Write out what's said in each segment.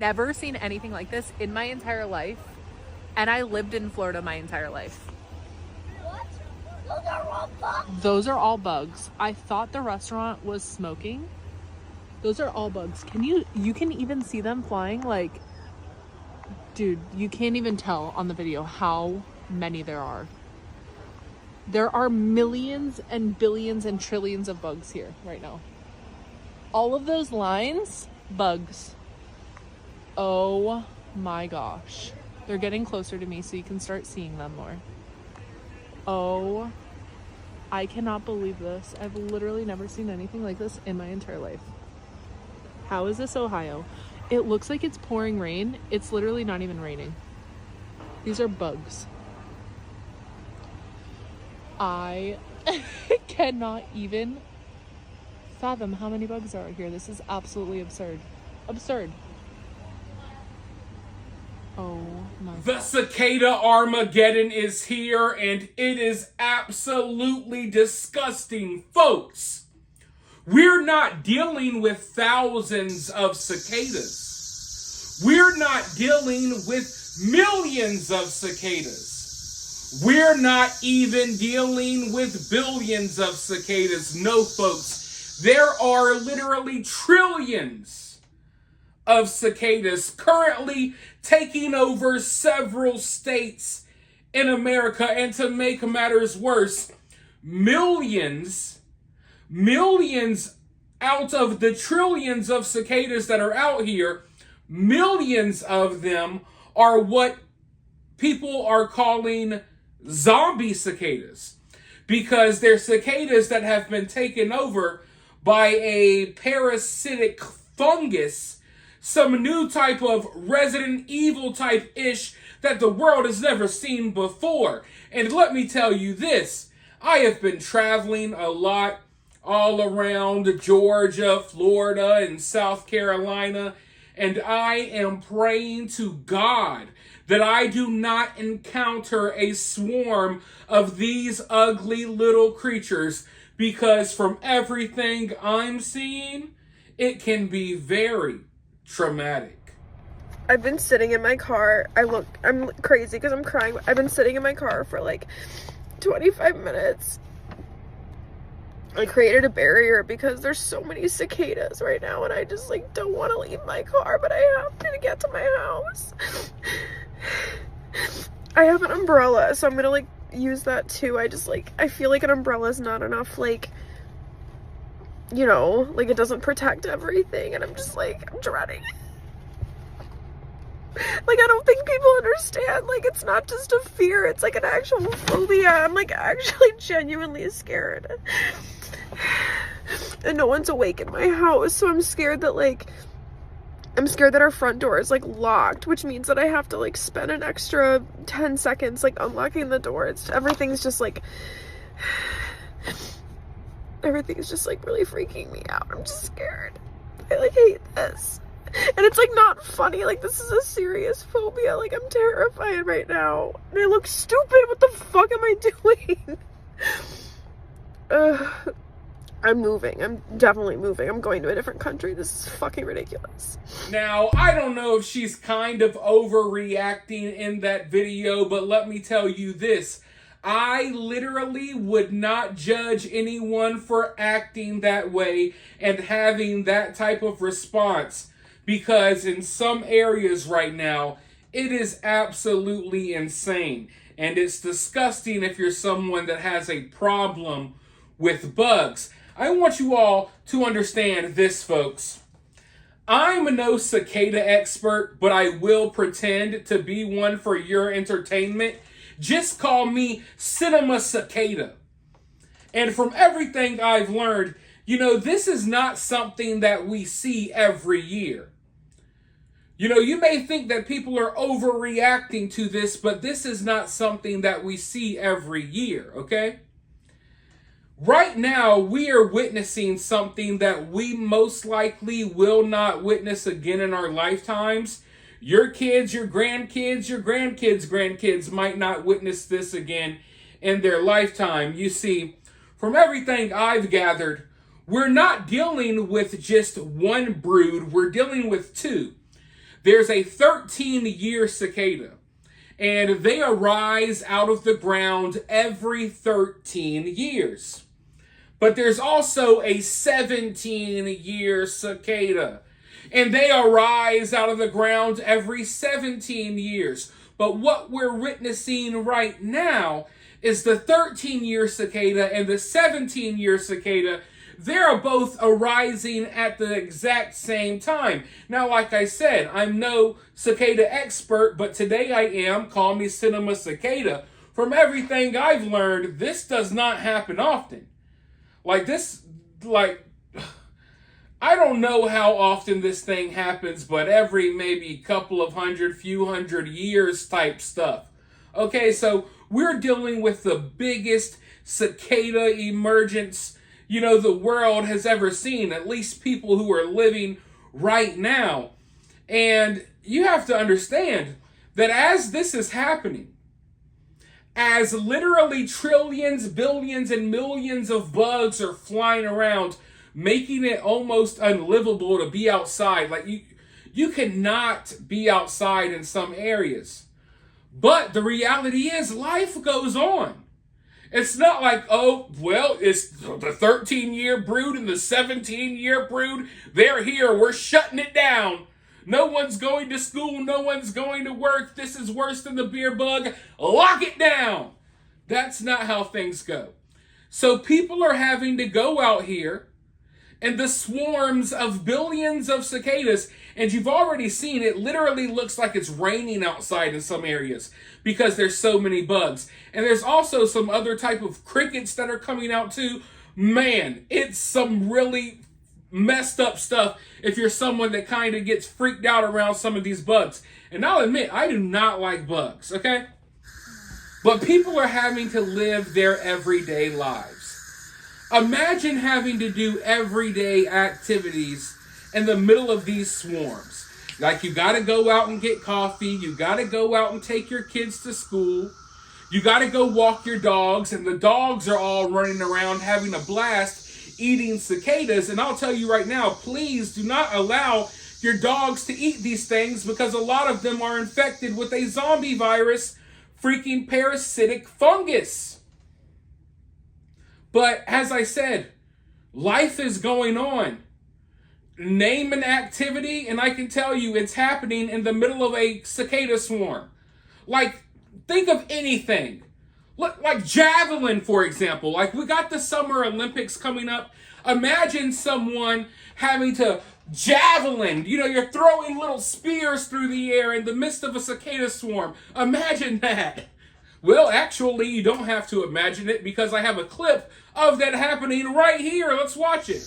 Never seen anything like this in my entire life. And I lived in Florida my entire life. What? Those are all bugs. Those are all bugs. I thought the restaurant was smoking. Those are all bugs. You can even see them flying, like, dude, you can't even tell on the video how many there are. There are millions and billions and trillions of bugs here right now. All of those lines, bugs. Oh my gosh. They're getting closer to me so you can start seeing them more. Oh, I cannot believe this. I've literally never seen anything like this in my entire life. How is this Ohio? It looks like it's pouring rain. It's literally not even raining. These are bugs. I cannot even fathom how many bugs are out here. This is absolutely absurd. Absurd. Oh my God. The cicada Armageddon is here, and it is absolutely disgusting, folks. We're not dealing with thousands of cicadas. We're not dealing with millions of cicadas. We're not even dealing with billions of cicadas. No, folks. There are literally trillions of cicadas currently taking over several states in America. And to make matters worse, millions out of the trillions of cicadas that are out here, millions of them are what people are calling zombie cicadas, because they're cicadas that have been taken over by a parasitic fungus, some new type of Resident Evil type ish that the world has never seen before. And let me tell you this, I have been traveling a lot all around Georgia, Florida, and South Carolina, and I am praying to God that I do not encounter a swarm of these ugly little creatures, because from everything I'm seeing, it can be very traumatic. I've been sitting in my car. I'm crazy because I'm crying. I've been sitting in my car for like 25 minutes. I created a barrier because there's so many cicadas right now, and I just like don't want to leave my car, but I have to get to my house. I have an umbrella, so I'm gonna like use that too. I feel like an umbrella is not enough, like, you know, like it doesn't protect everything, and I'm just like, I'm dreading it. Like, I don't think people understand, like, it's not just a fear, it's like an actual phobia. I'm like actually genuinely scared, and no one's awake in my house, so I'm scared that our front door is like locked, which means that I have to like spend an extra 10 seconds like unlocking the door. Everything's just like really freaking me out. I'm just scared. I like hate this. And it's like not funny, like this is a serious phobia. Like I'm terrified right now. And I look stupid. What the fuck am I doing? I'm moving. I'm definitely moving. I'm going to a different country. This is fucking ridiculous. Now, I don't know if she's kind of overreacting in that video, but let me tell you this. I literally would not judge anyone for acting that way and having that type of response, because in some areas right now, it is absolutely insane. And it's disgusting if you're someone that has a problem with bugs. I want you all to understand this, folks. I'm no cicada expert, but I will pretend to be one for your entertainment. Just call me Cinema Cicada. And from everything I've learned, you know, this is not something that we see every year. You know, you may think that people are overreacting to this, but this is not something that we see every year, okay? Right now, we are witnessing something that we most likely will not witness again in our lifetimes. Your kids, your grandkids, your grandkids might not witness this again in their lifetime. You see, from everything I've gathered, we're not dealing with just one brood, we're dealing with two. There's a 13-year cicada, and they arise out of the ground every 13 years. But there's also a 17-year cicada, and they arise out of the ground every 17 years. But what we're witnessing right now is the 13-year cicada and the 17-year cicada. They're both arising at the exact same time. Now, like I said, I'm no cicada expert, but today I am. Call me Cinema Cicada. From everything I've learned, this does not happen often. I don't know how often this thing happens, but every maybe couple of few hundred years type stuff. Okay, so we're dealing with the biggest cicada emergence the world has ever seen, at least people who are living right now. And you have to understand that as this is happening, as literally trillions, billions, and millions of bugs are flying around, making it almost unlivable to be outside. Like you cannot be outside in some areas. But the reality is life goes on. It's not like, oh, well, it's the 13-year brood and the 17-year brood. They're here. We're shutting it down. No one's going to school. No one's going to work. This is worse than the beer bug. Lock it down. That's not how things go. So people are having to go out here, and the swarms of billions of cicadas, and you've already seen it literally looks like it's raining outside in some areas because there's so many bugs. And there's also some other type of crickets that are coming out too. Man, it's some really messed up stuff if you're someone that kind of gets freaked out around some of these bugs. And I'll admit, I do not like bugs, okay? But people are having to live their everyday lives. Imagine having to do everyday activities in the middle of these swarms. Like you got to go out and get coffee. You got to go out and take your kids to school. You got to go walk your dogs. And the dogs are all running around having a blast eating cicadas. And I'll tell you right now, please do not allow your dogs to eat these things because a lot of them are infected with a zombie virus, freaking parasitic fungus. But as I said, life is going on. Name an activity, and I can tell you it's happening in the middle of a cicada swarm. Like, think of anything. Like javelin, for example. Like, we got the Summer Olympics coming up. Imagine someone having to javelin. You're throwing little spears through the air in the midst of a cicada swarm. Imagine that. Well, actually, you don't have to imagine it because I have a clip of that happening right here. Let's watch it.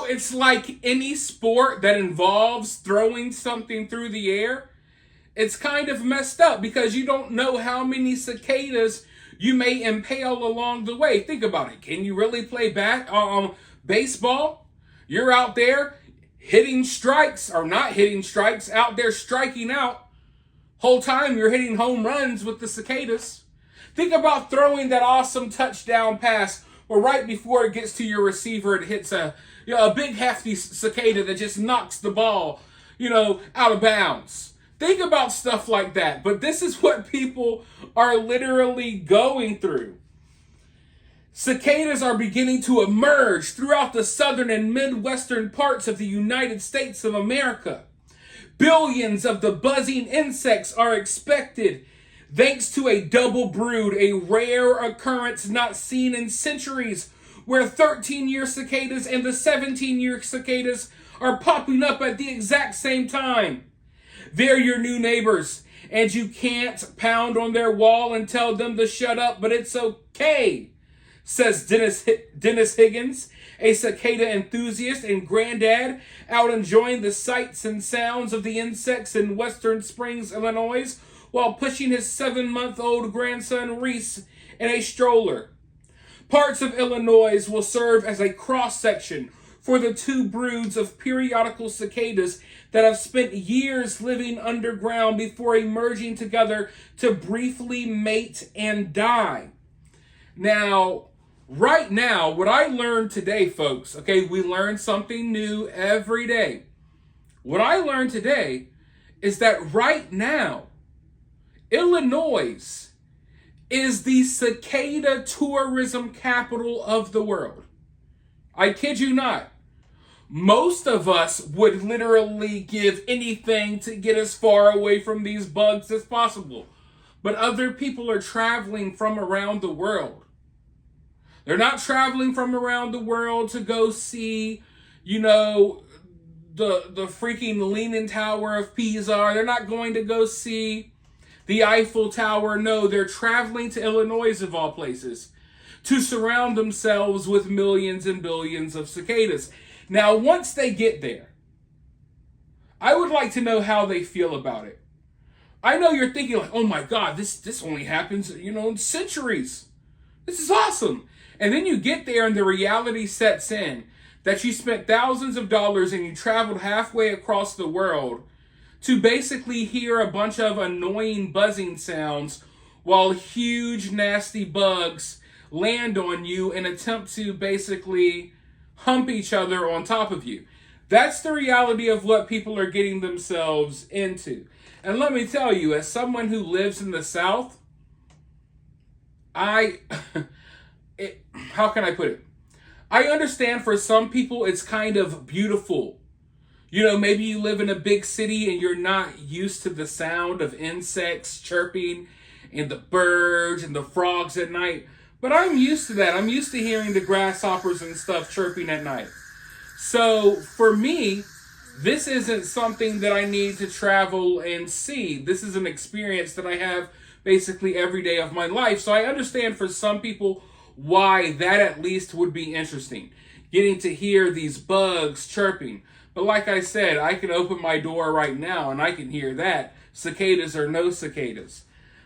It's like any sport that involves throwing something through the air. It's kind of messed up because you don't know how many cicadas you may impale along the way. Think about it. Can you really play baseball? You're out there hitting strikes or not hitting strikes, out there striking out. Whole time you're hitting home runs with the cicadas. Think about throwing that awesome touchdown pass where right before it gets to your receiver, it hits a big hefty cicada that just knocks the ball, out of bounds. Think about stuff like that. But this is what people are literally going through. Cicadas are beginning to emerge throughout the southern and midwestern parts of the United States of America. Billions of the buzzing insects are expected thanks to a double brood, a rare occurrence not seen in centuries, where 13-year cicadas and the 17-year cicadas are popping up at the exact same time. They're your new neighbors, and you can't pound on their wall and tell them to shut up, but it's okay, says Dennis Higgins, a cicada enthusiast and granddad out enjoying the sights and sounds of the insects in Western Springs, Illinois, while pushing his 7-month-old grandson Reese in a stroller. Parts of Illinois will serve as a cross-section for the two broods of periodical cicadas that have spent years living underground before emerging together to briefly mate and die. Now, right now, what I learned today, folks, okay, we learn something new every day. What I learned today is that right now, Illinois is the cicada tourism capital of the world. I kid you not. Most of us would literally give anything to get as far away from these bugs as possible. But other people are traveling from around the world. They're not traveling from around the world to go see, the freaking Leaning Tower of Pisa. They're not going to go see the Eiffel Tower. No, they're traveling to Illinois, of all places, to surround themselves with millions and billions of cicadas. Now, once they get there, I would like to know how they feel about it. I know you're thinking like, oh my God, this only happens, in centuries. This is awesome. And then you get there and the reality sets in that you spent thousands of dollars and you traveled halfway across the world to basically hear a bunch of annoying buzzing sounds while huge nasty bugs land on you and attempt to basically hump each other on top of you. That's the reality of what people are getting themselves into. And let me tell you, as someone who lives in the South, how can I put it? I understand for some people it's kind of beautiful. Maybe you live in a big city and you're not used to the sound of insects chirping and the birds and the frogs at night. But I'm used to that. I'm used to hearing the grasshoppers and stuff chirping at night. So for me, this isn't something that I need to travel and see. This is an experience that I have basically every day of my life. So I understand for some people why that at least would be interesting, getting to hear these bugs chirping. But like I said, I can open my door right now and I can hear that, cicadas or no cicadas.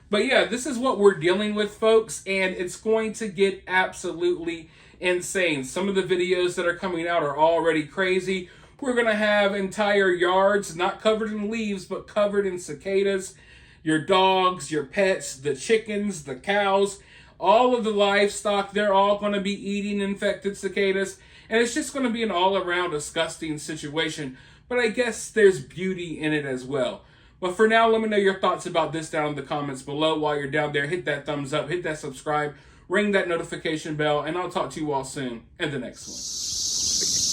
But yeah, this is what we're dealing with, folks, and it's going to get absolutely insane. Some of the videos that are coming out are already crazy. We're going to have entire yards not covered in leaves, but covered in cicadas. Your dogs, your pets, the chickens, the cows, all of the livestock, they're all going to be eating infected cicadas. And it's just going to be an all-around disgusting situation. But I guess there's beauty in it as well. But for now, let me know your thoughts about this down in the comments below. While you're down there, hit that thumbs up, hit that subscribe, ring that notification bell, and I'll talk to you all soon in the next one.